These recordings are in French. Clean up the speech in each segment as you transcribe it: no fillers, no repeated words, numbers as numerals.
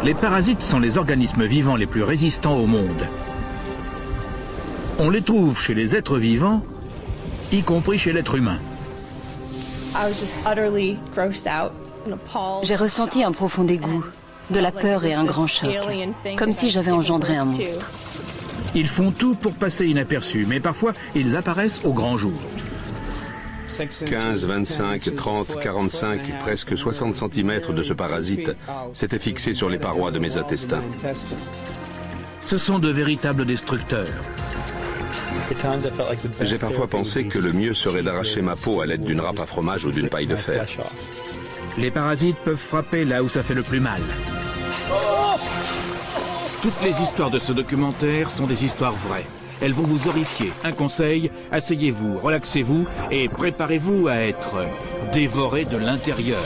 Les parasites sont les organismes vivants les plus résistants au monde. On les trouve chez les êtres vivants, y compris chez l'être humain. J'ai ressenti un profond dégoût, de la peur et un grand choc, comme si j'avais engendré un monstre. Ils font tout pour passer inaperçus, mais parfois ils apparaissent au grand jour. 15, 25, 30, 45, presque 60 cm de ce parasite s'étaient fixés sur les parois de mes intestins. Ce sont de véritables destructeurs. J'ai parfois pensé que le mieux serait d'arracher ma peau à l'aide d'une râpe à fromage ou d'une paille de fer. Les parasites peuvent frapper là où ça fait le plus mal. Toutes les histoires de ce documentaire sont des histoires vraies. Elles vont vous horrifier. Un conseil, asseyez-vous, relaxez-vous et préparez-vous à être dévoré de l'intérieur.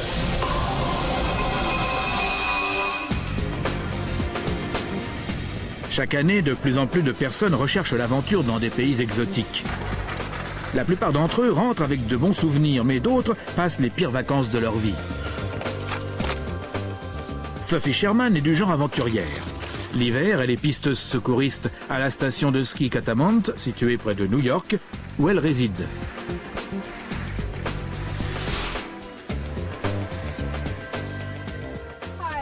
Chaque année, de plus en plus de personnes recherchent l'aventure dans des pays exotiques. La plupart d'entre eux rentrent avec de bons souvenirs, mais d'autres passent les pires vacances de leur vie. Sophie Sherman est du genre aventurière. L'hiver, elle est pisteuse secouriste à la station de ski Catamount, située près de New York, où elle réside.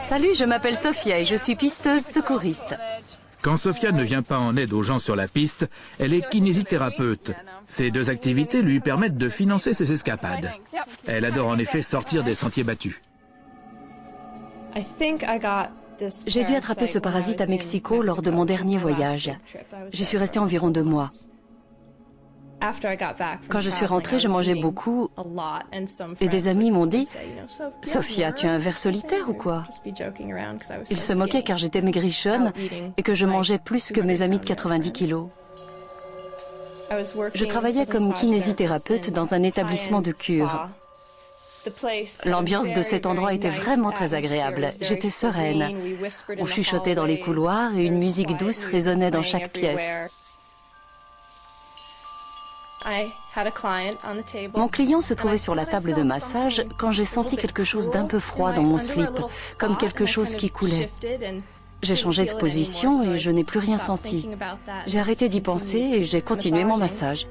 Salut, je m'appelle Sophia et je suis pisteuse secouriste. Quand Sophia ne vient pas en aide aux gens sur la piste, elle est kinésithérapeute. Ces deux activités lui permettent de financer ses escapades. Elle adore en effet sortir des sentiers battus. J'ai dû attraper ce parasite à Mexico lors de mon dernier voyage. J'y suis restée environ 2 mois. Quand je suis rentrée, je mangeais beaucoup et des amis m'ont dit « Sophia, tu es un ver solitaire ou quoi ?» Ils se moquaient car j'étais maigrichonne et que je mangeais plus que mes amis de 90 kilos. Je travaillais comme kinésithérapeute dans un établissement de cure. L'ambiance de cet endroit était vraiment très agréable. J'étais sereine. On chuchotait dans les couloirs et une musique douce résonnait dans chaque pièce. Mon client se trouvait sur la table de massage quand j'ai senti quelque chose d'un peu froid dans mon slip, comme quelque chose qui coulait. J'ai changé de position et je n'ai plus rien senti. J'ai arrêté d'y penser et j'ai continué mon massage.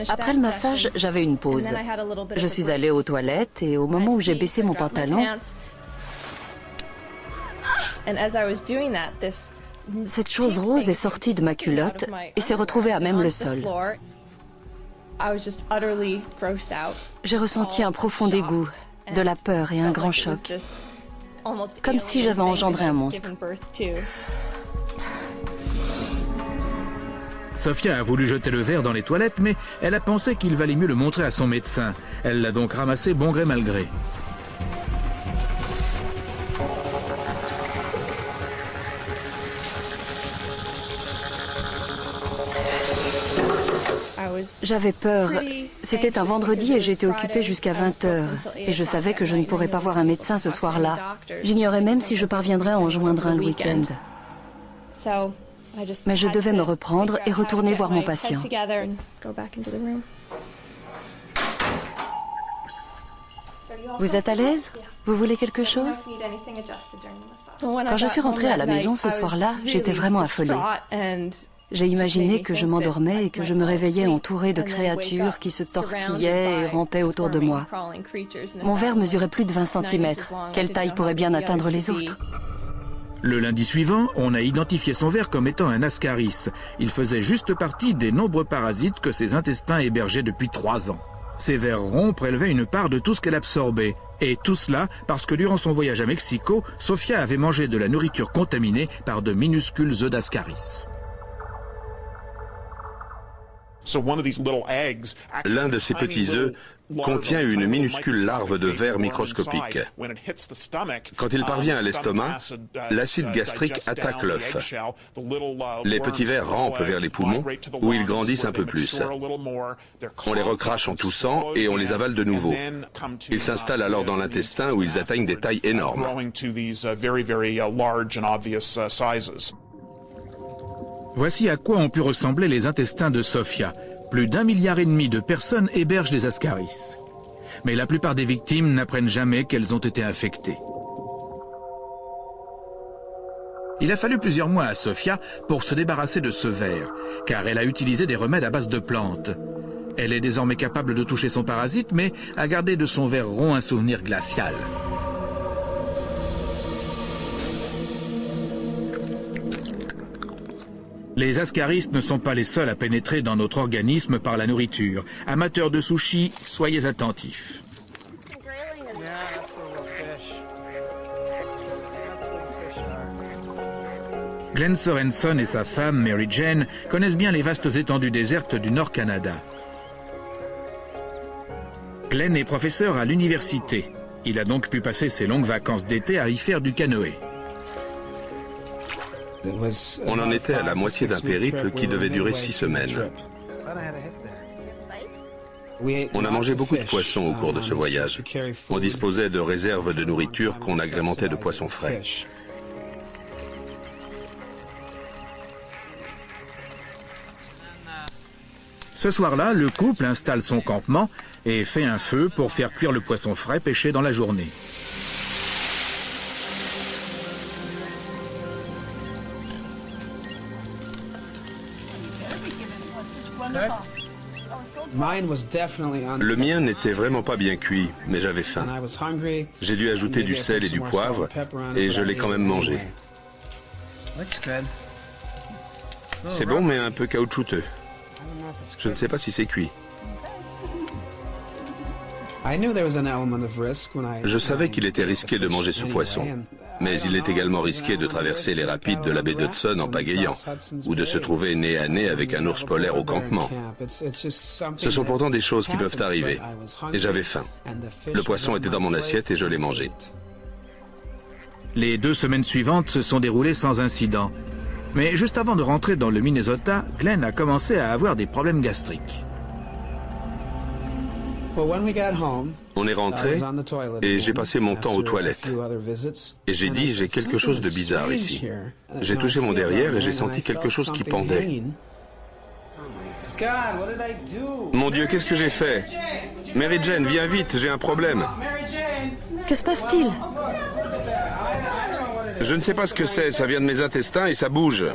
Après le massage, j'avais une pause. Je suis allée aux toilettes et au moment où j'ai baissé mon pantalon, cette chose rose est sortie de ma culotte et s'est retrouvée à même le sol. J'ai ressenti un profond dégoût, de la peur et un grand choc, comme si j'avais engendré un monstre. Sophia a voulu jeter le verre dans les toilettes, mais elle a pensé qu'il valait mieux le montrer à son médecin. Elle l'a donc ramassé bon gré mal gré. J'avais peur. C'était un vendredi et j'étais occupée jusqu'à 20h. Et je savais que je ne pourrais pas voir un médecin ce soir-là. J'ignorais même si je parviendrais à en joindre un le week-end. Mais je devais me reprendre et retourner voir mon patient. Vous êtes à l'aise? Vous voulez quelque chose? Quand je suis rentrée à la maison ce soir-là, j'étais vraiment affolée. J'ai imaginé que je m'endormais et que je me réveillais entourée de créatures qui se tortillaient et rampaient autour de moi. Mon verre mesurait plus de 20 cm. Quelle taille pourrait bien atteindre les autres? Le lundi suivant, on a identifié son ver comme étant un ascaris. Il faisait juste partie des nombreux parasites que ses intestins hébergeaient depuis 3 ans. Ces vers ronds prélevaient une part de tout ce qu'elle absorbait. Et tout cela parce que durant son voyage à Mexico, Sophia avait mangé de la nourriture contaminée par de minuscules œufs d'ascaris. L'un de ces petits œufs contient une minuscule larve de ver microscopique. Quand il parvient à l'estomac, l'acide gastrique attaque l'œuf. Les petits vers rampent vers les poumons, où ils grandissent un peu plus. On les recrache en toussant et on les avale de nouveau. Ils s'installent alors dans l'intestin où ils atteignent des tailles énormes. Voici à quoi ont pu ressembler les intestins de Sophia. Plus d'1,5 milliard de personnes hébergent des ascaris. Mais la plupart des victimes n'apprennent jamais qu'elles ont été infectées. Il a fallu plusieurs mois à Sofia pour se débarrasser de ce ver, car elle a utilisé des remèdes à base de plantes. Elle est désormais capable de toucher son parasite, mais a gardé de son ver rond un souvenir glacial. Les ascaris ne sont pas les seuls à pénétrer dans notre organisme par la nourriture. Amateurs de sushi, soyez attentifs. Glenn Sorenson et sa femme, Mary Jane, connaissent bien les vastes étendues désertes du Nord Canada. Glenn est professeur à l'université. Il a donc pu passer ses longues vacances d'été à y faire du canoë. On en était à la moitié d'un périple qui devait durer 6 semaines. On a mangé beaucoup de poissons au cours de ce voyage. On disposait de réserves de nourriture qu'on agrémentait de poissons frais. Ce soir-là, le couple installe son campement et fait un feu pour faire cuire le poisson frais pêché dans la journée. Le mien n'était vraiment pas bien cuit, mais j'avais faim. J'ai dû ajouter du sel et du poivre, et je l'ai quand même mangé. C'est bon, mais un peu caoutchouteux. Je ne sais pas si c'est cuit. Je savais qu'il était risqué de manger ce poisson, mais il est également risqué de traverser les rapides de la baie d'Hudson en pagayant, ou de se trouver nez à nez avec un ours polaire au campement. Ce sont pourtant des choses qui peuvent arriver, et j'avais faim. Le poisson était dans mon assiette et je l'ai mangé. Les 2 semaines suivantes se sont déroulées sans incident. Mais juste avant de rentrer dans le Minnesota, Glenn a commencé à avoir des problèmes gastriques. On est rentré et j'ai passé mon temps aux toilettes. Et j'ai dit, j'ai quelque chose de bizarre ici. J'ai touché mon derrière et j'ai senti quelque chose qui pendait. Mon Dieu, qu'est-ce que j'ai fait? Mary Jane, viens vite, j'ai un problème. Que se passe-t-il? Je ne sais pas ce que c'est, ça vient de mes intestins et ça bouge.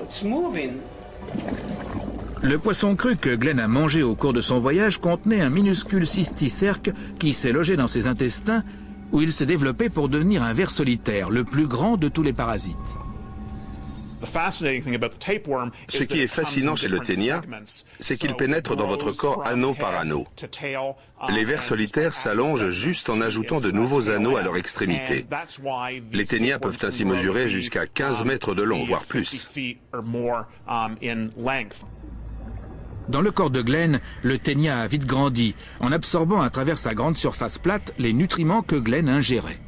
Le poisson cru que Glenn a mangé au cours de son voyage contenait un minuscule cysticerque qui s'est logé dans ses intestins, où il s'est développé pour devenir un ver solitaire, le plus grand de tous les parasites. Ce qui est fascinant chez le ténia, c'est qu'il pénètre dans votre corps anneau par anneau. Les vers solitaires s'allongent juste en ajoutant de nouveaux anneaux à leur extrémité. Les ténias peuvent ainsi mesurer jusqu'à 15 mètres de long, voire plus. Dans le corps de Glenn, le ténia a vite grandi, en absorbant à travers sa grande surface plate les nutriments que Glenn ingérait.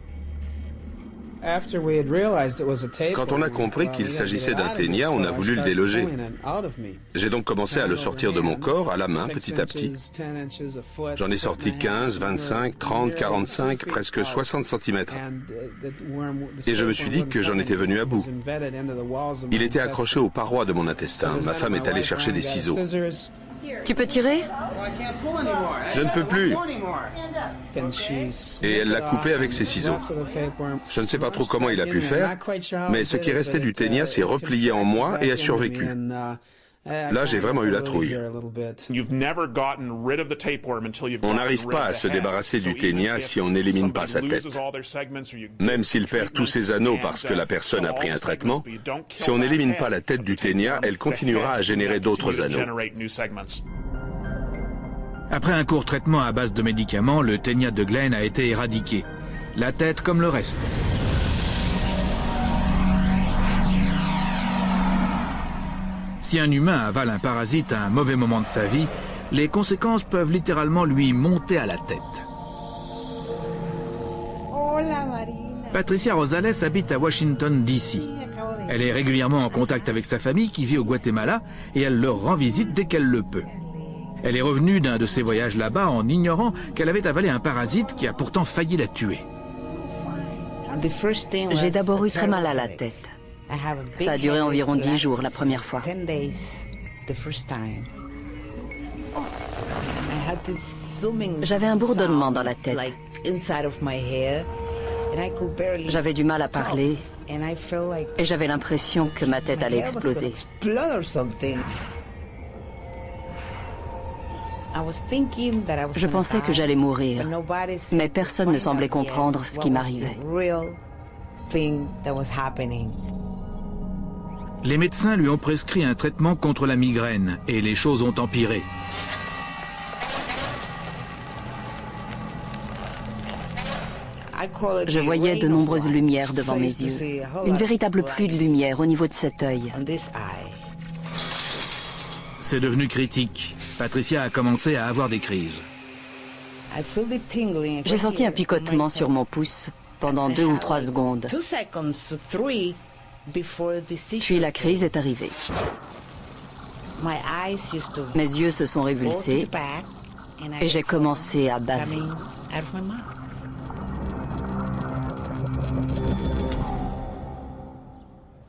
Quand on a compris qu'il s'agissait d'un ténia, on a voulu le déloger. J'ai donc commencé à le sortir de mon corps à la main, petit à petit. J'en ai sorti 15, 25, 30, 45, presque 60 cm. Et je me suis dit que j'en étais venu à bout. Il était accroché aux parois de mon intestin. Ma femme est allée chercher des ciseaux. Tu peux tirer? Je ne peux plus. Et elle l'a coupé avec ses ciseaux. Je ne sais pas trop comment il a pu faire, mais ce qui restait du ténia s'est replié en moi et a survécu. Là, j'ai vraiment eu la trouille. On n'arrive pas à se débarrasser du ténia si on n'élimine pas sa tête. Même s'il perd tous ses anneaux parce que la personne a pris un traitement, si on n'élimine pas la tête du ténia, elle continuera à générer d'autres anneaux. Après un court traitement à base de médicaments, le ténia de Glenn a été éradiqué. La tête comme le reste. Si un humain avale un parasite à un mauvais moment de sa vie, les conséquences peuvent littéralement lui monter à la tête. Patricia Rosales habite à Washington, D.C. Elle est régulièrement en contact avec sa famille qui vit au Guatemala et elle leur rend visite dès qu'elle le peut. Elle est revenue d'un de ses voyages là-bas en ignorant qu'elle avait avalé un parasite qui a pourtant failli la tuer. J'ai d'abord eu très mal à la tête. Ça a duré environ 10 jours la première fois. J'avais un bourdonnement dans la tête. J'avais du mal à parler Et j'avais l'impression que ma tête allait exploser. Je pensais que j'allais mourir, mais personne ne semblait comprendre ce qui m'arrivait. Les médecins lui ont prescrit un traitement contre la migraine et les choses ont empiré. Je voyais de nombreuses lumières devant mes yeux, une véritable pluie de lumière au niveau de cet œil. C'est devenu critique. Patricia a commencé à avoir des crises. J'ai senti un picotement sur mon pouce pendant 2 ou 3 secondes. Puis la crise est arrivée. Mes yeux se sont révulsés et j'ai commencé à baver.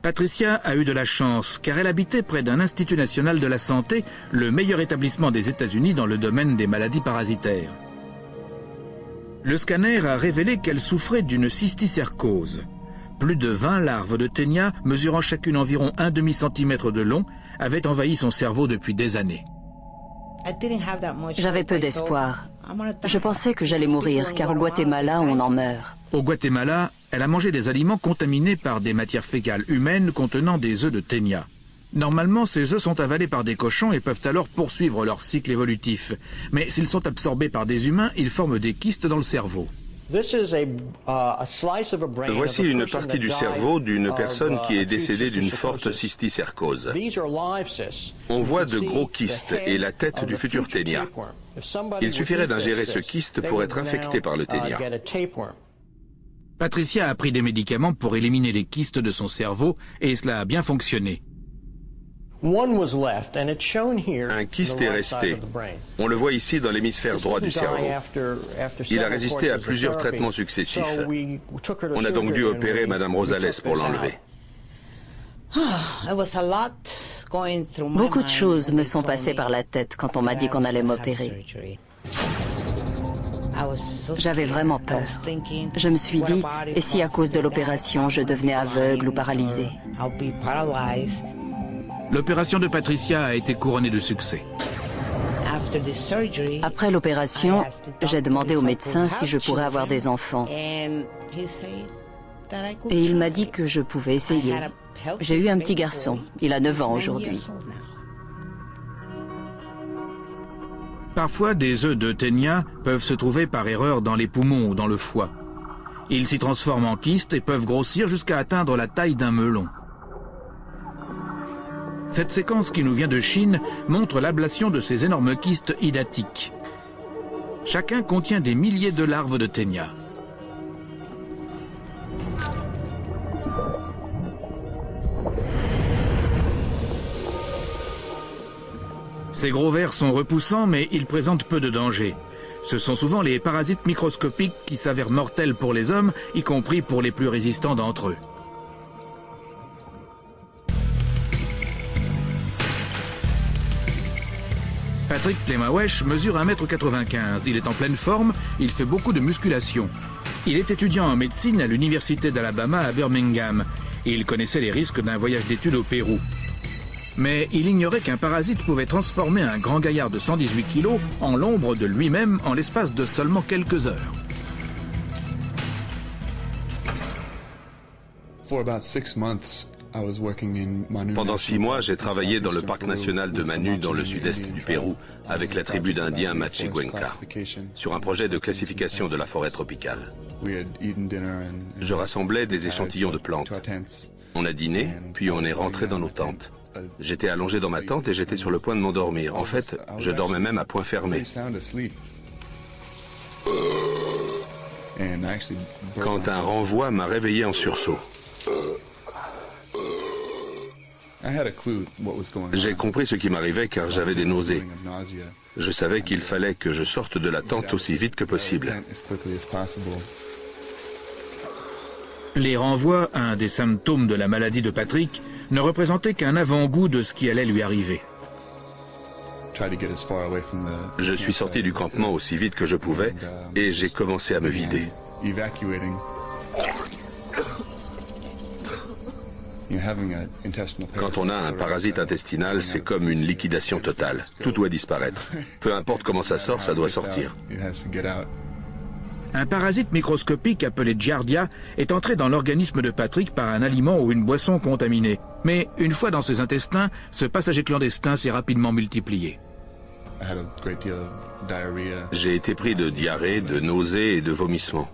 Patricia a eu de la chance car elle habitait près d'un Institut national de la santé, le meilleur établissement des États-Unis dans le domaine des maladies parasitaires. Le scanner a révélé qu'elle souffrait d'une cysticercose. Plus de 20 larves de ténia, mesurant chacune environ 1/2 centimètre de long, avaient envahi son cerveau depuis des années. J'avais peu d'espoir. Je pensais que j'allais mourir, car au Guatemala, on en meurt. Au Guatemala, elle a mangé des aliments contaminés par des matières fécales humaines contenant des œufs de ténia. Normalement, ces œufs sont avalés par des cochons et peuvent alors poursuivre leur cycle évolutif. Mais s'ils sont absorbés par des humains, ils forment des kystes dans le cerveau. Voici une partie du cerveau d'une personne qui est décédée d'une forte cysticercose. On voit de gros kystes et la tête du futur ténia. Il suffirait d'ingérer ce kyste pour être infecté par le ténia. Patricia a pris des médicaments pour éliminer les kystes de son cerveau et cela a bien fonctionné. Un kyste est resté. On le voit ici dans l'hémisphère droit du cerveau. Il a résisté à plusieurs traitements successifs. On a donc dû opérer Madame Rosales pour l'enlever. Beaucoup de choses me sont passées par la tête quand on m'a dit qu'on allait m'opérer. J'avais vraiment peur. Je me suis dit, et si à cause de l'opération, je devenais aveugle ou paralysée? L'opération de Patricia a été couronnée de succès. Après l'opération, j'ai demandé au médecin si je pourrais avoir des enfants. Et il m'a dit que je pouvais essayer. J'ai eu un petit garçon. Il a 9 ans aujourd'hui. Parfois, des œufs de ténia peuvent se trouver par erreur dans les poumons ou dans le foie. Ils s'y transforment en kystes et peuvent grossir jusqu'à atteindre la taille d'un melon. Cette séquence qui nous vient de Chine montre l'ablation de ces énormes kystes hydatiques. Chacun contient des milliers de larves de ténia. Ces gros vers sont repoussants, mais ils présentent peu de danger. Ce sont souvent les parasites microscopiques qui s'avèrent mortels pour les hommes, y compris pour les plus résistants d'entre eux. Patrick Tlemawech mesure 1,95 m. Il est en pleine forme, il fait beaucoup de musculation. Il est étudiant en médecine à l'université d'Alabama à Birmingham. Il connaissait les risques d'un voyage d'études au Pérou. Mais il ignorait qu'un parasite pouvait transformer un grand gaillard de 118 kg en l'ombre de lui-même en l'espace de seulement quelques heures. Pendant 6 mois, j'ai travaillé dans le parc national de Manu, dans le sud-est du Pérou, avec la tribu d'Indiens Machicuenca, sur un projet de classification de la forêt tropicale. Je rassemblais des échantillons de plantes. On a dîné, puis on est rentré dans nos tentes. J'étais allongé dans ma tente et j'étais sur le point de m'endormir. En fait, je dormais même à point fermé. Quand un renvoi m'a réveillé en sursaut. J'ai compris ce qui m'arrivait car j'avais des nausées. Je savais qu'il fallait que je sorte de la tente aussi vite que possible. Les renvois, un des symptômes de la maladie de Patrick, ne représentaient qu'un avant-goût de ce qui allait lui arriver. Je suis sorti du campement aussi vite que je pouvais et j'ai commencé à me vider. Quand on a un parasite intestinal, c'est comme une liquidation totale. Tout doit disparaître. Peu importe comment ça sort, ça doit sortir. Un parasite microscopique appelé Giardia est entré dans l'organisme de Patrick par un aliment ou une boisson contaminée. Mais une fois dans ses intestins, ce passager clandestin s'est rapidement multiplié. J'ai été pris de diarrhée, de nausées et de vomissements.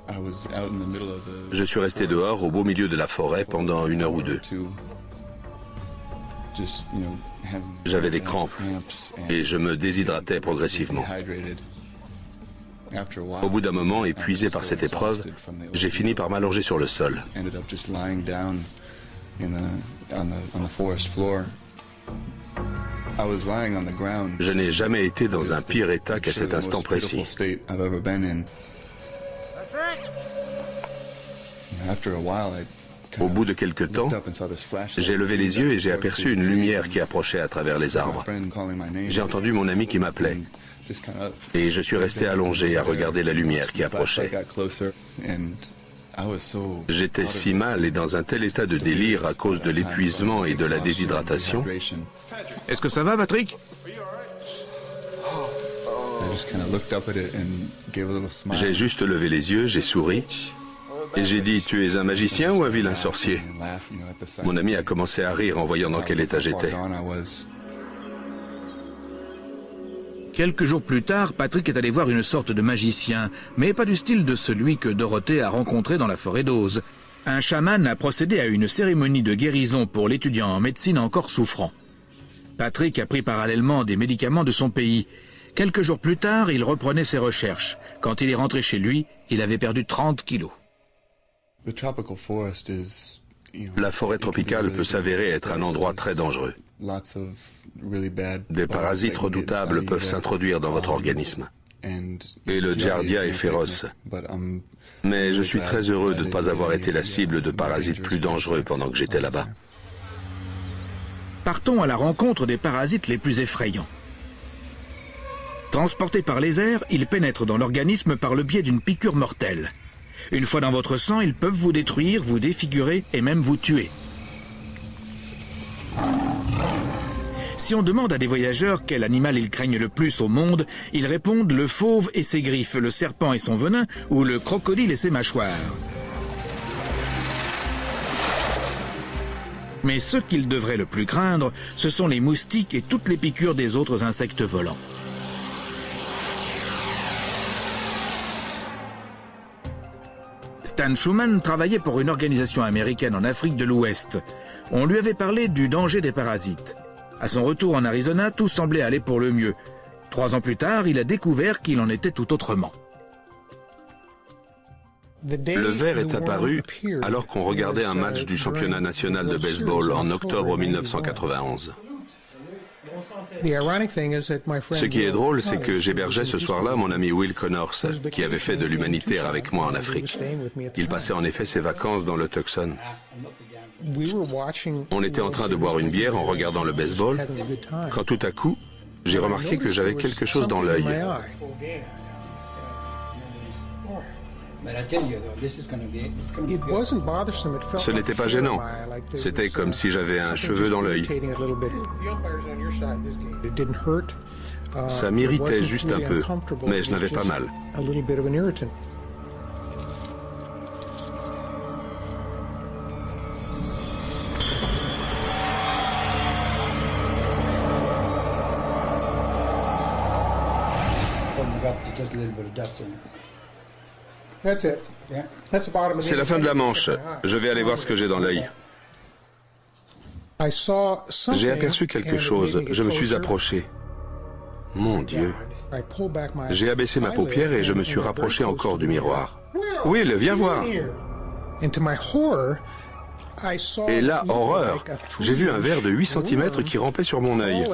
Je suis resté dehors au beau milieu de la forêt pendant 1 heure ou 2. J'avais des crampes et je me déshydratais progressivement. Au bout d'un moment, épuisé par cette épreuve, j'ai fini par m'allonger sur le sol. Je n'ai jamais été dans un pire état qu'à cet instant précis. Au bout de quelque temps, j'ai levé les yeux et j'ai aperçu une lumière qui approchait à travers les arbres. J'ai entendu mon ami qui m'appelait. Et je suis resté allongé à regarder la lumière qui approchait. J'étais si mal et dans un tel état de délire à cause de l'épuisement et de la déshydratation. Est-ce que ça va, Patrick? J'ai juste levé les yeux, j'ai souri et j'ai dit « Tu es un magicien ou un vilain sorcier ?» Mon ami a commencé à rire en voyant dans quel état j'étais. Quelques jours plus tard, Patrick est allé voir une sorte de magicien, mais pas du style de celui que Dorothée a rencontré dans la forêt d'Oz. Un chaman a procédé à une cérémonie de guérison pour l'étudiant en médecine encore souffrant. Patrick a pris parallèlement des médicaments de son pays. Quelques jours plus tard, il reprenait ses recherches. Quand il est rentré chez lui, il avait perdu 30 kilos. La forêt tropicale peut s'avérer être un endroit très dangereux. Des parasites redoutables peuvent s'introduire dans votre organisme. Et le Giardia est féroce. Mais je suis très heureux de ne pas avoir été la cible de parasites plus dangereux pendant que j'étais là-bas. Partons à la rencontre des parasites les plus effrayants. Transportés par les airs, ils pénètrent dans l'organisme par le biais d'une piqûre mortelle. Une fois dans votre sang, ils peuvent vous détruire, vous défigurer et même vous tuer. Si on demande à des voyageurs quel animal ils craignent le plus au monde, ils répondent le fauve et ses griffes, le serpent et son venin, ou le crocodile et ses mâchoires. Mais ceux qu'ils devraient le plus craindre, ce sont les moustiques et toutes les piqûres des autres insectes volants. Stan Schumann travaillait pour une organisation américaine en Afrique de l'Ouest. On lui avait parlé du danger des parasites. À son retour en Arizona, tout semblait aller pour le mieux. 3 ans plus tard, il a découvert qu'il en était tout autrement. Le ver est apparu alors qu'on regardait un match du championnat national de baseball en octobre 1991. Ce qui est drôle, c'est que j'hébergeais ce soir-là mon ami Will Connors, qui avait fait de l'humanitaire avec moi en Afrique. Il passait en effet ses vacances dans le Tucson. On était en train de boire une bière en regardant le baseball, quand tout à coup, j'ai remarqué que j'avais quelque chose dans l'œil. Ce n'était pas gênant. C'était comme si j'avais un cheveu dans l'œil. Ça m'irritait juste un peu, mais je n'avais pas mal. C'est la fin de la manche. Je vais aller voir ce que j'ai dans l'œil. J'ai aperçu quelque chose. Je me suis approché. Mon Dieu. J'ai abaissé ma paupière et je me suis rapproché encore du miroir. Will, viens voir. Et là, horreur, j'ai vu un ver de 8 cm qui rampait sur mon œil.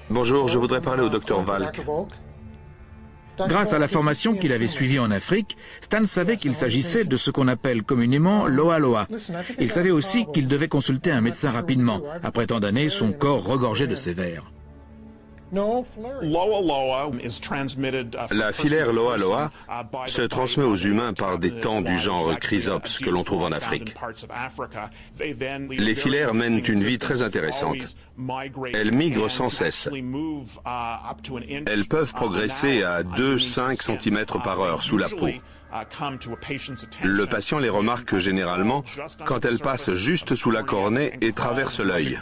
Bonjour, je voudrais parler au docteur Valk. Grâce à la formation qu'il avait suivie en Afrique, Stan savait qu'il s'agissait de ce qu'on appelle communément l'oa-loa. Il savait aussi qu'il devait consulter un médecin rapidement. Après tant d'années, son corps regorgeait de ces vers. La filaire Loa Loa se transmet aux humains par des tans du genre chrysops que l'on trouve en Afrique. Les filaires mènent une vie très intéressante. Elles migrent sans cesse. Elles peuvent progresser à 2-5 cm par heure sous la peau. Le patient les remarque généralement quand elles passent juste sous la cornée et traversent l'œil.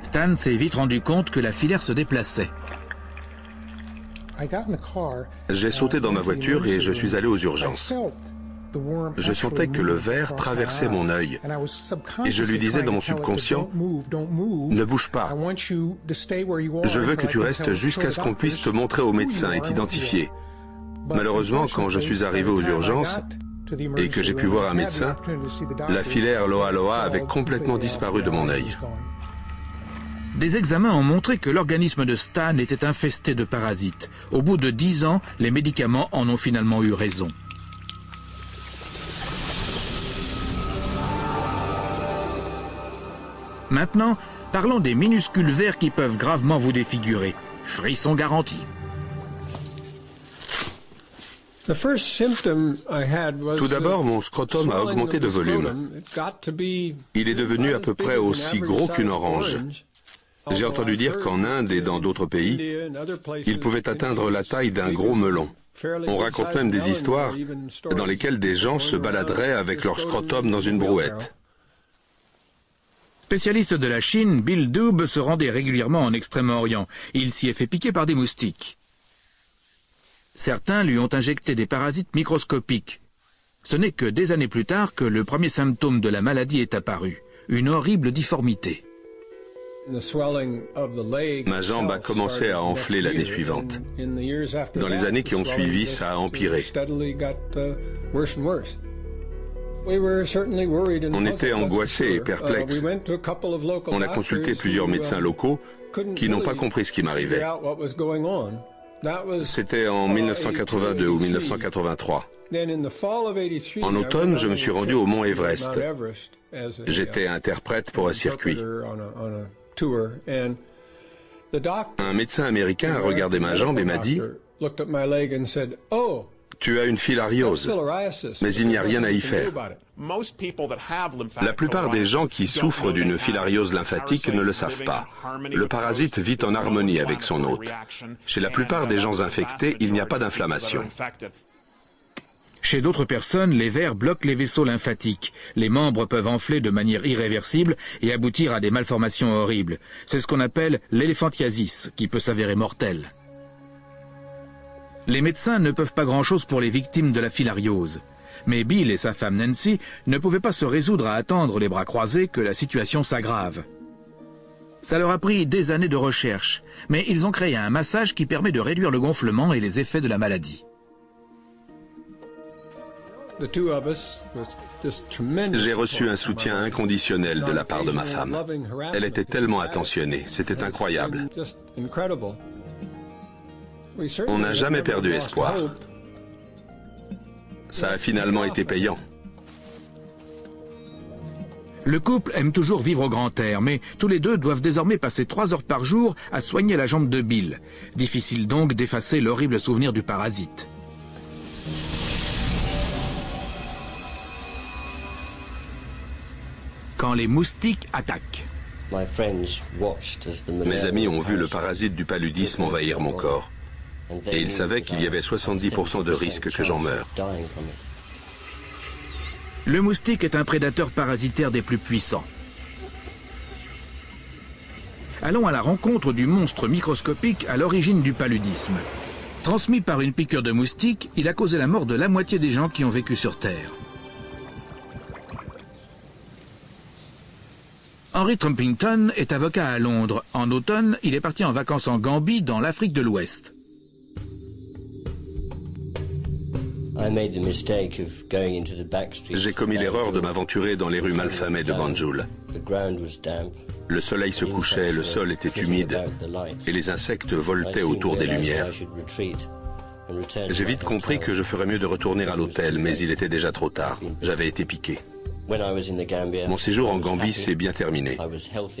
Stan s'est vite rendu compte que la filaire se déplaçait. J'ai sauté dans ma voiture et je suis allé aux urgences. Je sentais que le ver traversait mon œil et je lui disais dans mon subconscient « Ne bouge pas, je veux que tu restes jusqu'à ce qu'on puisse te montrer au médecin et t'identifier. » Malheureusement, quand je suis arrivé aux urgences et que j'ai pu voir un médecin, la filaire Loa Loa avait complètement disparu de mon œil. Des examens ont montré que l'organisme de Stan était infesté de parasites. Au bout de 10 ans, les médicaments en ont finalement eu raison. Maintenant, parlons des minuscules vers qui peuvent gravement vous défigurer. Frisson garanti. Tout d'abord, mon scrotum a augmenté de volume. Il est devenu à peu près aussi gros qu'une orange. J'ai entendu dire qu'en Inde et dans d'autres pays, il pouvait atteindre la taille d'un gros melon. On raconte même des histoires dans lesquelles des gens se baladeraient avec leur scrotum dans une brouette. Spécialiste de la Chine, Bill Doob se rendait régulièrement en Extrême-Orient. Il s'y est fait piquer par des moustiques. Certains lui ont injecté des parasites microscopiques. Ce n'est que des années plus tard que le premier symptôme de la maladie est apparu, une horrible difformité. Ma jambe a commencé à enfler l'année suivante. Dans les années qui ont suivi, ça a empiré. On était angoissés et perplexes. On a consulté plusieurs médecins locaux qui n'ont pas compris ce qui m'arrivait. C'était en 1982 ou 1983. En automne, je me suis rendu au mont Everest. J'étais interprète pour un circuit. Un médecin américain a regardé ma jambe et m'a dit « Tu as une filariose, mais il n'y a rien à y faire. » La plupart des gens qui souffrent d'une filariose lymphatique ne le savent pas. Le parasite vit en harmonie avec son hôte. Chez la plupart des gens infectés, il n'y a pas d'inflammation. Chez d'autres personnes, les vers bloquent les vaisseaux lymphatiques. Les membres peuvent enfler de manière irréversible et aboutir à des malformations horribles. C'est ce qu'on appelle l'éléphantiasis, qui peut s'avérer mortelle. Les médecins ne peuvent pas grand-chose pour les victimes de la filariose. Mais Bill et sa femme Nancy ne pouvaient pas se résoudre à attendre les bras croisés que la situation s'aggrave. Ça leur a pris des années de recherche, mais ils ont créé un massage qui permet de réduire le gonflement et les effets de la maladie. J'ai reçu un soutien inconditionnel de la part de ma femme. Elle était tellement attentionnée, c'était incroyable. On n'a jamais perdu espoir. Ça a finalement été payant. Le couple aime toujours vivre au grand air, mais tous les deux doivent désormais passer 3 heures par jour à soigner la jambe de Bill. Difficile donc d'effacer l'horrible souvenir du parasite. Quand les moustiques attaquent. Mes amis ont vu le parasite du paludisme envahir mon corps. Et ils savaient qu'il y avait 70% de risque que j'en meure. Le moustique est un prédateur parasitaire des plus puissants. Allons à la rencontre du monstre microscopique à l'origine du paludisme. Transmis par une piqûre de moustique, il a causé la mort de la moitié des gens qui ont vécu sur Terre. Henry Trumpington est avocat à Londres. En automne, il est parti en vacances en Gambie, dans l'Afrique de l'Ouest. J'ai commis l'erreur de m'aventurer dans les rues malfamées de Banjul. Le soleil se couchait, le sol était humide et les insectes voletaient autour des lumières. J'ai vite compris que je ferais mieux de retourner à l'hôtel, mais il était déjà trop tard. J'avais été piqué. Mon séjour en Gambie s'est bien terminé.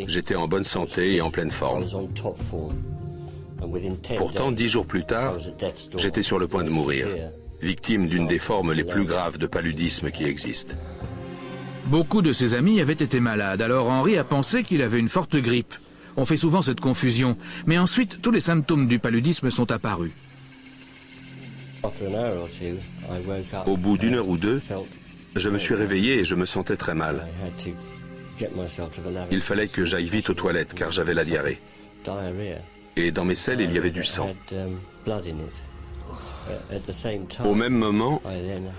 J'étais en bonne santé et en pleine forme. Pourtant, 10 jours plus tard, j'étais sur le point de mourir, victime d'une des formes les plus graves de paludisme qui existent. Beaucoup de ses amis avaient été malades, alors Henry a pensé qu'il avait une forte grippe. On fait souvent cette confusion, mais ensuite tous les symptômes du paludisme sont apparus. Au bout d'une heure ou deux, je me suis réveillé et je me sentais très mal. Il fallait que j'aille vite aux toilettes car j'avais la diarrhée. Et dans mes selles, il y avait du sang. Au même moment,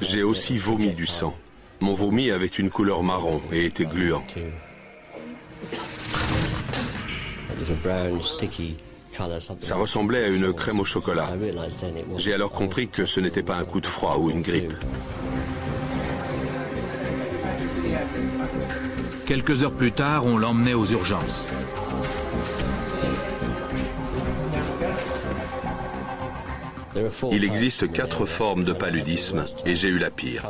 j'ai aussi vomi du sang. Mon vomi avait une couleur marron et était gluant. Ça ressemblait à une crème au chocolat. J'ai alors compris que ce n'était pas un coup de froid ou une grippe. Quelques heures plus tard, on l'emmenait aux urgences. Il existe 4 formes de paludisme et j'ai eu la pire.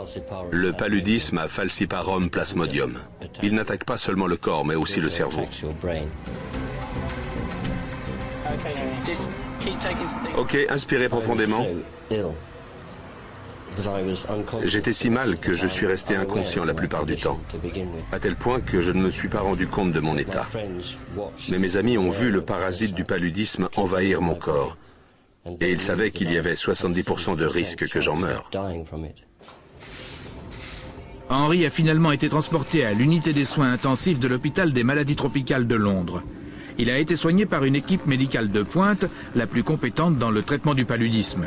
Le paludisme à falciparum plasmodium. Il n'attaque pas seulement le corps mais aussi le cerveau. Ok, inspirez profondément. J'étais si mal que je suis resté inconscient la plupart du temps, à tel point que je ne me suis pas rendu compte de mon état. Mais mes amis ont vu le parasite du paludisme envahir mon corps, et ils savaient qu'il y avait 70% de risque que j'en meure. Henry a finalement été transporté à l'unité des soins intensifs de l'hôpital des maladies tropicales de Londres. Il a été soigné par une équipe médicale de pointe, la plus compétente dans le traitement du paludisme.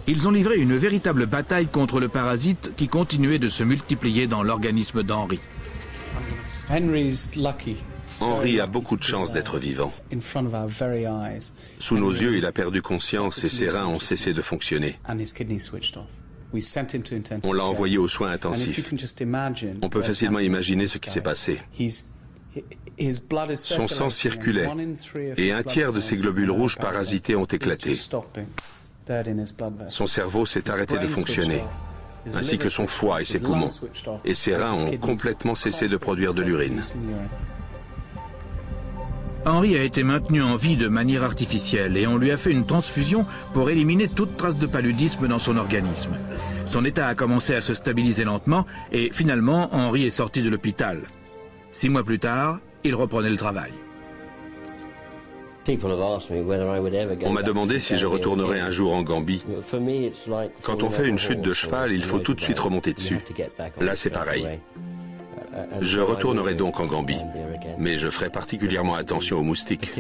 Ils ont livré une véritable bataille contre le parasite qui continuait de se multiplier dans l'organisme d'Henry. Henry a beaucoup de chance d'être vivant. Sous nos yeux, il a perdu conscience et ses reins ont cessé de fonctionner. On l'a envoyé aux soins intensifs. On peut facilement imaginer ce qui s'est passé. Son sang circulait et un tiers de ses globules rouges parasités ont éclaté. Son cerveau s'est arrêté de fonctionner, ainsi que son foie et ses poumons, et ses reins ont complètement cessé de produire de l'urine. Henry a été maintenu en vie de manière artificielle et on lui a fait une transfusion pour éliminer toute trace de paludisme dans son organisme. Son état a commencé à se stabiliser lentement et finalement Henry est sorti de l'hôpital. 6 mois plus tard, il reprenait le travail. On m'a demandé si je retournerais un jour en Gambie. Quand on fait une chute de cheval, il faut tout de suite remonter dessus. Là, c'est pareil. Je retournerai donc en Gambie, mais je ferai particulièrement attention aux moustiques.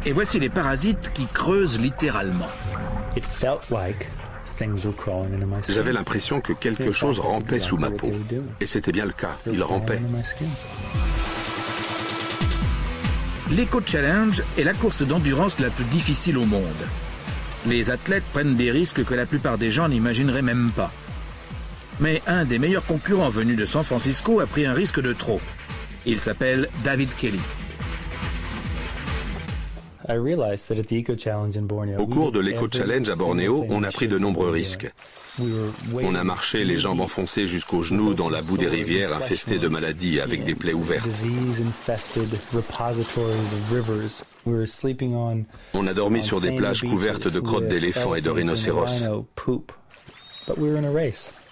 Et voici les parasites qui creusent littéralement. J'avais l'impression que quelque chose rampait sous ma peau. Et c'était bien le cas, il rampait. L'Eco Challenge est la course d'endurance la plus difficile au monde. Les athlètes prennent des risques que la plupart des gens n'imagineraient même pas. Mais un des meilleurs concurrents venus de San Francisco a pris un risque de trop. Il s'appelle David Kelly. Au cours de l'Eco Challenge à Bornéo, on a pris de nombreux risques. On a marché les jambes enfoncées jusqu'aux genoux dans la boue des rivières infestées de maladies avec des plaies ouvertes. On a dormi sur des plages couvertes de crottes d'éléphants et de rhinocéros.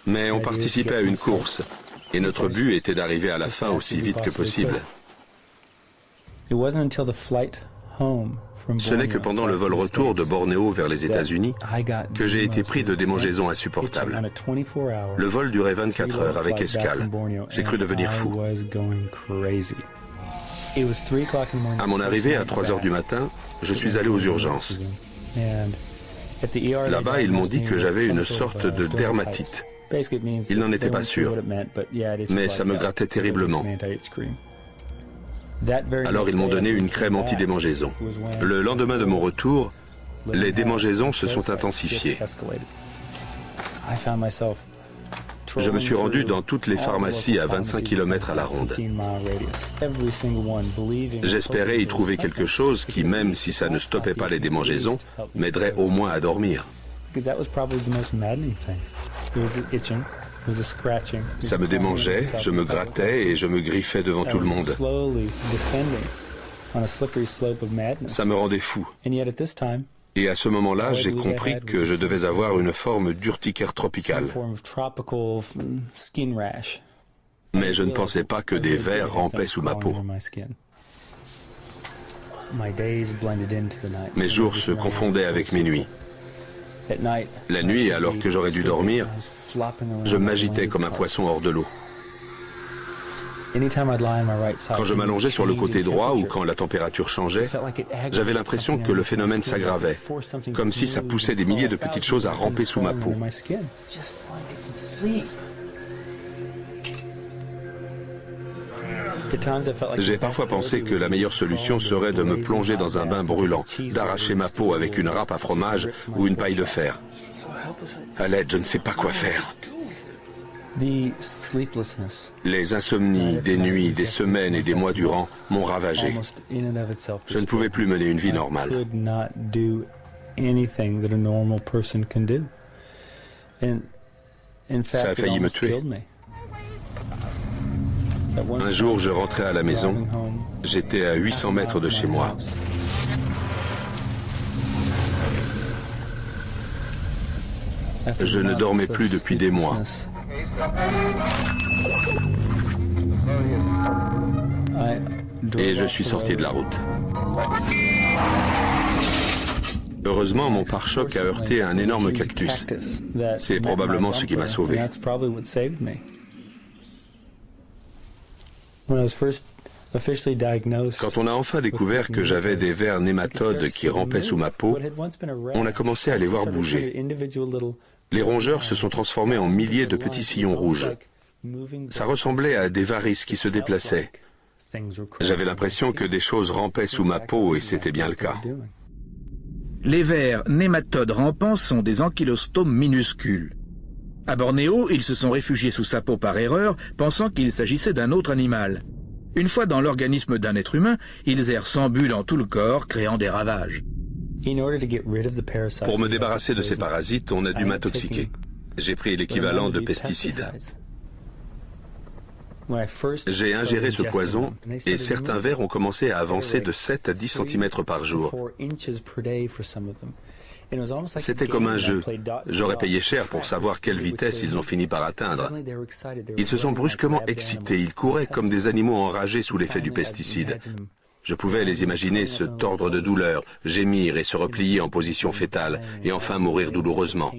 Mais on participait à une course et notre but était d'arriver à la fin aussi vite que possible. Ce n'est que pendant le vol retour de Bornéo vers les États-Unis que j'ai été pris de démangeaisons insupportables. Le vol durait 24 heures avec escale. J'ai cru devenir fou. À mon arrivée à 3 heures du matin, je suis allé aux urgences. Là-bas, ils m'ont dit que j'avais une sorte de dermatite. Ils n'en étaient pas sûrs, mais ça me grattait terriblement. Alors ils m'ont donné une crème anti-démangeaison. Le lendemain de mon retour, les démangeaisons se sont intensifiées. Je me suis rendu dans toutes les pharmacies à 25 km à la ronde. J'espérais y trouver quelque chose qui, même si ça ne stoppait pas les démangeaisons, m'aiderait au moins à dormir. Ça me démangeait, je me grattais et je me griffais devant tout le monde. Ça me rendait fou. Et à ce moment-là, j'ai compris que je devais avoir une forme d'urticaire tropicale. Mais je ne pensais pas que des vers rampaient sous ma peau. Mes jours se confondaient avec mes nuits. La nuit, alors que j'aurais dû dormir, je m'agitais comme un poisson hors de l'eau. Quand je m'allongeais sur le côté droit ou quand la température changeait, j'avais l'impression que le phénomène s'aggravait, comme si ça poussait des milliers de petites choses à ramper sous ma peau. J'ai parfois pensé que la meilleure solution serait de me plonger dans un bain brûlant, d'arracher ma peau avec une râpe à fromage ou une paille de fer. À l'aide, je ne sais pas quoi faire. Les insomnies, des nuits, des semaines et des mois durant m'ont ravagé. Je ne pouvais plus mener une vie normale. Ça a failli me tuer. Un jour, je rentrais à la maison. J'étais à 800 mètres de chez moi. Je ne dormais plus depuis des mois. Et je suis sorti de la route. Heureusement, mon pare-choc a heurté un énorme cactus. C'est probablement ce qui m'a sauvé. Quand on a enfin découvert que j'avais des vers nématodes qui rampaient sous ma peau, on a commencé à les voir bouger. Les rongeurs se sont transformés en milliers de petits sillons rouges. Ça ressemblait à des varices qui se déplaçaient. J'avais l'impression que des choses rampaient sous ma peau et c'était bien le cas. Les vers nématodes rampants sont des ankylostomes minuscules. À Bornéo, ils se sont réfugiés sous sa peau par erreur, pensant qu'il s'agissait d'un autre animal. Une fois dans l'organisme d'un être humain, ils errent sans but dans tout le corps, créant des ravages. Pour me débarrasser de ces parasites, on a dû m'intoxiquer. J'ai pris l'équivalent de pesticides. J'ai ingéré ce poison et certains vers ont commencé à avancer de 7 à 10 cm par jour. C'était comme un jeu. J'aurais payé cher pour savoir quelle vitesse ils ont fini par atteindre. Ils se sont brusquement excités, ils couraient comme des animaux enragés sous l'effet du pesticide. Je pouvais les imaginer se tordre de douleur, gémir et se replier en position fétale, et enfin mourir douloureusement.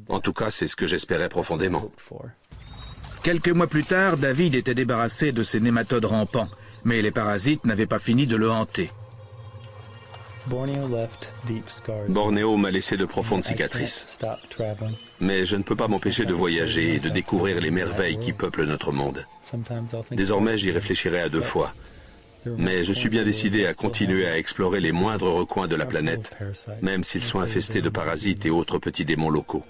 En tout cas, c'est ce que j'espérais profondément. Quelques mois plus tard, David était débarrassé de ses nématodes rampants, mais les parasites n'avaient pas fini de le hanter. Bornéo m'a laissé de profondes cicatrices. Mais je ne peux pas m'empêcher de voyager et de découvrir les merveilles qui peuplent notre monde. Désormais, j'y réfléchirai à 2 fois. Mais je suis bien décidé à continuer à explorer les moindres recoins de la planète, même s'ils sont infestés de parasites et autres petits démons locaux.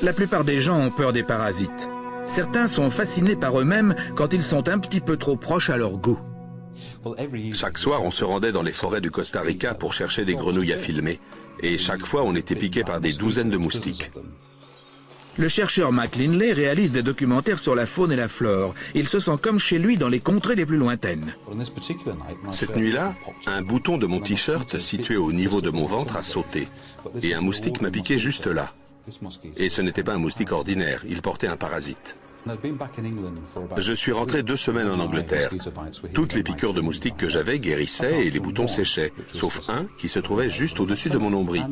La plupart des gens ont peur des parasites. Certains sont fascinés par eux-mêmes quand ils sont un petit peu trop proches à leur goût. Chaque soir, on se rendait dans les forêts du Costa Rica pour chercher des grenouilles à filmer. Et chaque fois, on était piqué par des douzaines de moustiques. Le chercheur Mac Lindley réalise des documentaires sur la faune et la flore. Il se sent comme chez lui dans les contrées les plus lointaines. Cette nuit-là, un bouton de mon t-shirt situé au niveau de mon ventre a sauté. Et un moustique m'a piqué juste là. Et ce n'était pas un moustique ordinaire, il portait un parasite. Je suis rentré 2 semaines en Angleterre. Toutes les piqûres de moustiques que j'avais guérissaient et les boutons séchaient, sauf un qui se trouvait juste au-dessus de mon nombril.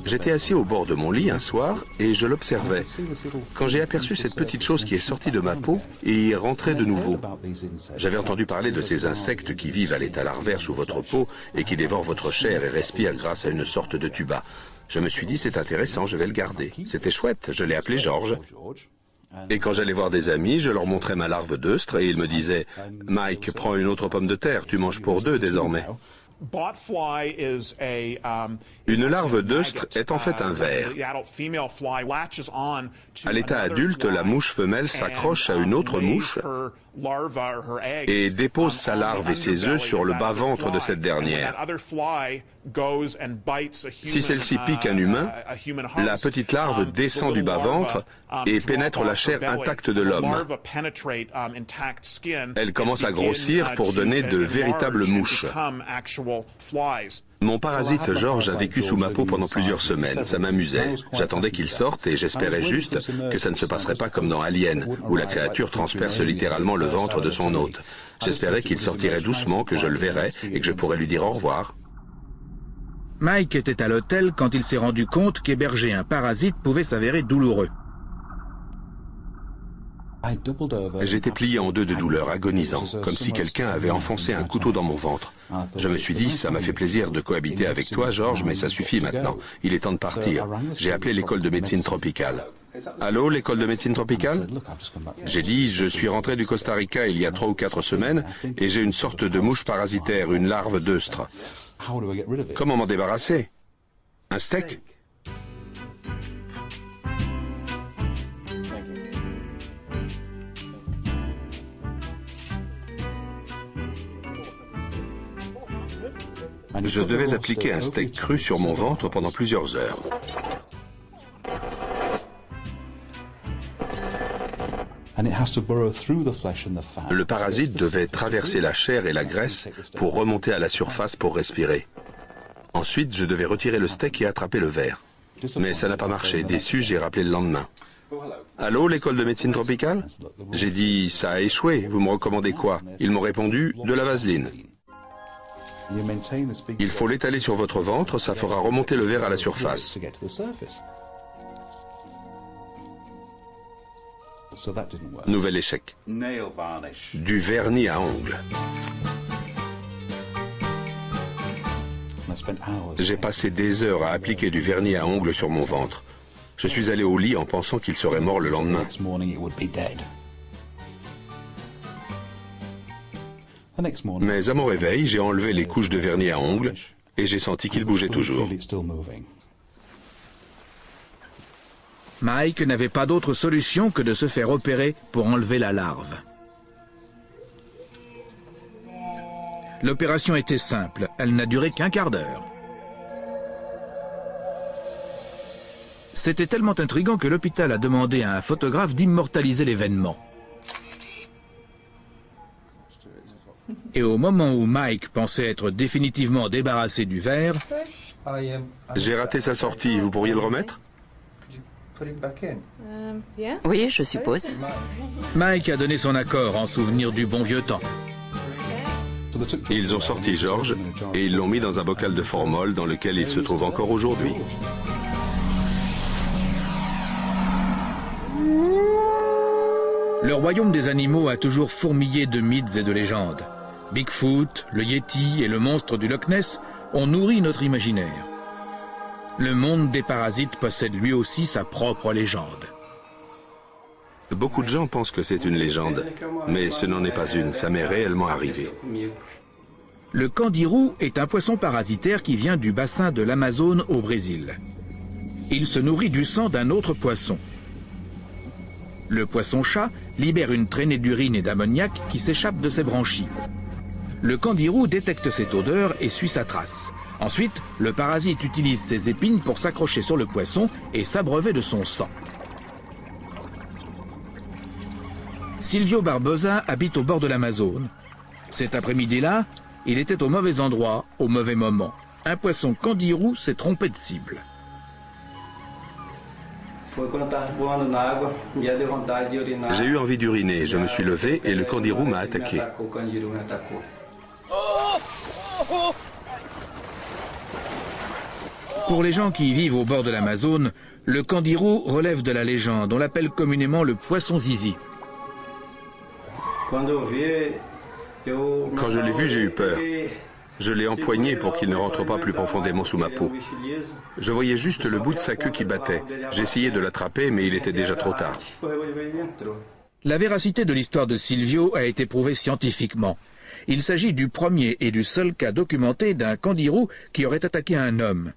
J'étais assis au bord de mon lit un soir et je l'observais. Quand j'ai aperçu cette petite chose qui est sortie de ma peau et y rentrait de nouveau. J'avais entendu parler de ces insectes qui vivent à l'état larvaire sous votre peau et qui dévorent votre chair et respirent grâce à une sorte de tuba. Je me suis dit, c'est intéressant, je vais le garder. C'était chouette, je l'ai appelé George. Et quand j'allais voir des amis, je leur montrais ma larve d'œstre et ils me disaient « Mike, prends une autre pomme de terre, tu manges pour 2 désormais ». Une larve d'œstre est en fait un ver. À l'état adulte, la mouche femelle s'accroche à une autre mouche et dépose sa larve et ses œufs sur le bas-ventre de cette dernière. Si celle-ci pique un humain, la petite larve descend du bas-ventre et pénètre la chair intacte de l'homme. Elle commence à grossir pour donner de véritables mouches. Mon parasite George a vécu sous ma peau pendant plusieurs semaines. Ça m'amusait. J'attendais qu'il sorte et j'espérais juste que ça ne se passerait pas comme dans Alien, où la créature transperce littéralement le ventre de son hôte. J'espérais qu'il sortirait doucement, que je le verrais et que je pourrais lui dire au revoir. Mike était à l'hôtel quand il s'est rendu compte qu'héberger un parasite pouvait s'avérer douloureux. J'étais plié en deux de douleur, agonisant, comme si quelqu'un avait enfoncé un couteau dans mon ventre. Je me suis dit, ça m'a fait plaisir de cohabiter avec toi, George, mais ça suffit maintenant. Il est temps de partir. J'ai appelé l'école de médecine tropicale. Allô, l'école de médecine tropicale? J'ai dit, je suis rentré du Costa Rica il y a 3 ou 4 semaines et j'ai une sorte de mouche parasitaire, une larve d'œustre. Comment m'en débarrasser? Un steak? Je devais appliquer un steak cru sur mon ventre pendant plusieurs heures. Le parasite devait traverser la chair et la graisse pour remonter à la surface pour respirer. Ensuite, je devais retirer le steak et attraper le ver. Mais ça n'a pas marché. Déçu, j'ai rappelé le lendemain. Allô, l'école de médecine tropicale? J'ai dit, ça a échoué. Vous me recommandez quoi? Ils m'ont répondu, de la vaseline. Il faut l'étaler sur votre ventre, ça fera remonter le ver à la surface. Nouvel échec. Du vernis à ongles. J'ai passé des heures à appliquer du vernis à ongles sur mon ventre. Je suis allé au lit en pensant qu'il serait mort le lendemain. Mais à mon réveil, j'ai enlevé les couches de vernis à ongles et j'ai senti qu'il bougeait toujours. Mike n'avait pas d'autre solution que de se faire opérer pour enlever la larve. L'opération était simple, elle n'a duré qu'un quart d'heure. C'était tellement intriguant que l'hôpital a demandé à un photographe d'immortaliser l'événement. Et au moment où Mike pensait être définitivement débarrassé du ver... J'ai raté sa sortie, vous pourriez le remettre? Oui, je suppose. Mike a donné son accord en souvenir du bon vieux temps. Ils ont sorti George et ils l'ont mis dans un bocal de formol dans lequel il se trouve encore aujourd'hui. Le royaume des animaux a toujours fourmillé de mythes et de légendes. Bigfoot, le Yeti et le monstre du Loch Ness ont nourri notre imaginaire. Le monde des parasites possède lui aussi sa propre légende. Beaucoup de gens pensent que c'est une légende, mais ce n'en est pas une, ça m'est réellement arrivé. Le candirou est un poisson parasitaire qui vient du bassin de l'Amazone au Brésil. Il se nourrit du sang d'un autre poisson. Le poisson-chat libère une traînée d'urine et d'ammoniac qui s'échappe de ses branchies. Le candirou détecte cette odeur et suit sa trace. Ensuite, le parasite utilise ses épines pour s'accrocher sur le poisson et s'abreuver de son sang. Silvio Barbosa habite au bord de l'Amazone. Cet après-midi-là, il était au mauvais endroit, au mauvais moment. Un poisson candirou s'est trompé de cible. J'ai eu envie d'uriner, je me suis levé et le candirou m'a attaqué. Pour les gens qui vivent au bord de l'Amazone, le candirou relève de la légende. On l'appelle communément le poisson zizi. Quand je l'ai vu, j'ai eu peur. Je l'ai empoigné pour qu'il ne rentre pas plus profondément sous ma peau. Je voyais juste le bout de sa queue qui battait. J'essayais de l'attraper, mais il était déjà trop tard. La véracité de l'histoire de Silvio a été prouvée scientifiquement. Il s'agit du premier et du seul cas documenté d'un kangourou qui aurait attaqué un homme.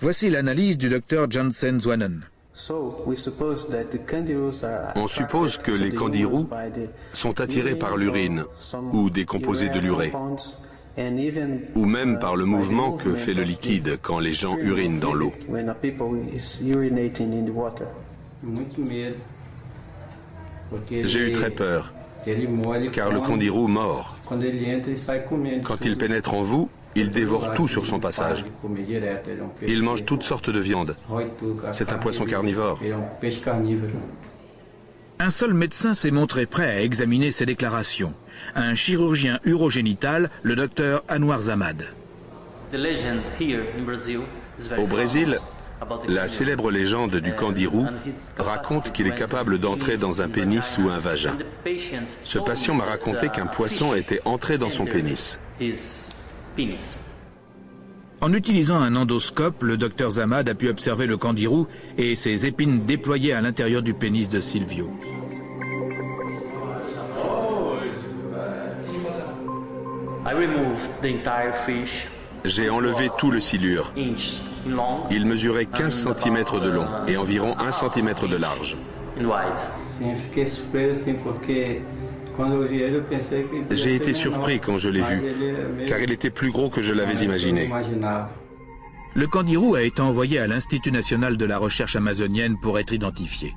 Voici l'analyse du docteur Jansen Zwanen. On suppose que les kangourous sont attirés par l'urine ou des composés de l'urée, ou même par le mouvement que fait le liquide quand les gens urinent dans l'eau. J'ai eu très peur, car le kangourou mord. Quand il pénètre en vous, il dévore tout sur son passage. Il mange toutes sortes de viandes. C'est un poisson carnivore. Un seul médecin s'est montré prêt à examiner ces déclarations. Un chirurgien urogénital, le docteur Anwar Zamad. Au Brésil, la célèbre légende du kangourou raconte qu'il est capable d'entrer dans un pénis ou un vagin. Ce patient m'a raconté qu'un poisson était entré dans son pénis. En utilisant un endoscope, le docteur Zamad a pu observer le kangourou et ses épines déployées à l'intérieur du pénis de Silvio. J'ai enlevé tout le silure. Il mesurait 15 cm de long et environ 1 cm de large. J'ai été surpris quand je l'ai vu, car il était plus gros que je l'avais imaginé. Le kangourou a été envoyé à l'Institut national de la recherche amazonienne pour être identifié.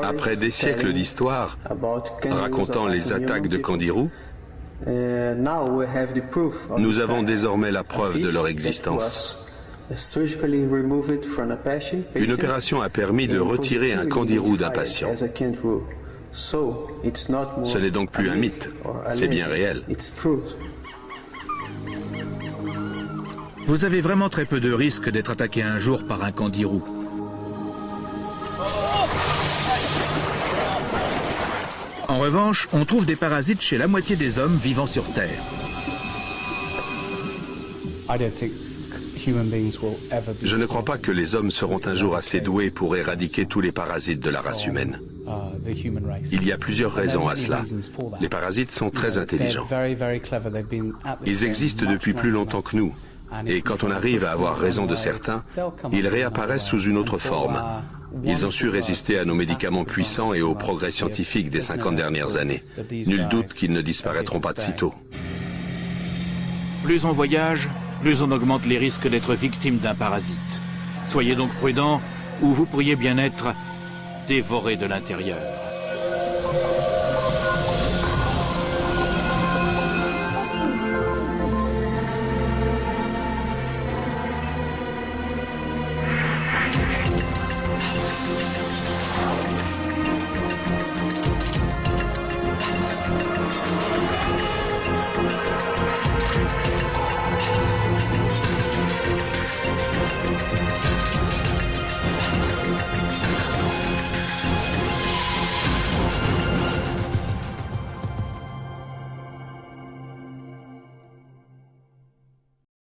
Après des siècles d'histoire racontant les attaques de kangourous, nous avons désormais la preuve de leur existence. Une opération a permis de retirer un kangourou d'un patient. Ce n'est donc plus un mythe, c'est bien réel. Vous avez vraiment très peu de risques d'être attaqué un jour par un kangourou. En revanche, on trouve des parasites chez la moitié des hommes vivant sur Terre. Je ne crois pas que les hommes seront un jour assez doués pour éradiquer tous les parasites de la race humaine. Il y a plusieurs raisons à cela. Les parasites sont très intelligents. Ils existent depuis plus longtemps que nous. Et quand on arrive à avoir raison de certains, ils réapparaissent sous une autre forme. Ils ont su résister à nos médicaments puissants et au progrès scientifique des 50 dernières années. Nul doute qu'ils ne disparaîtront pas de sitôt. Plus on voyage, plus on augmente les risques d'être victime d'un parasite. Soyez donc prudents ou vous pourriez bien être dévoré de l'intérieur.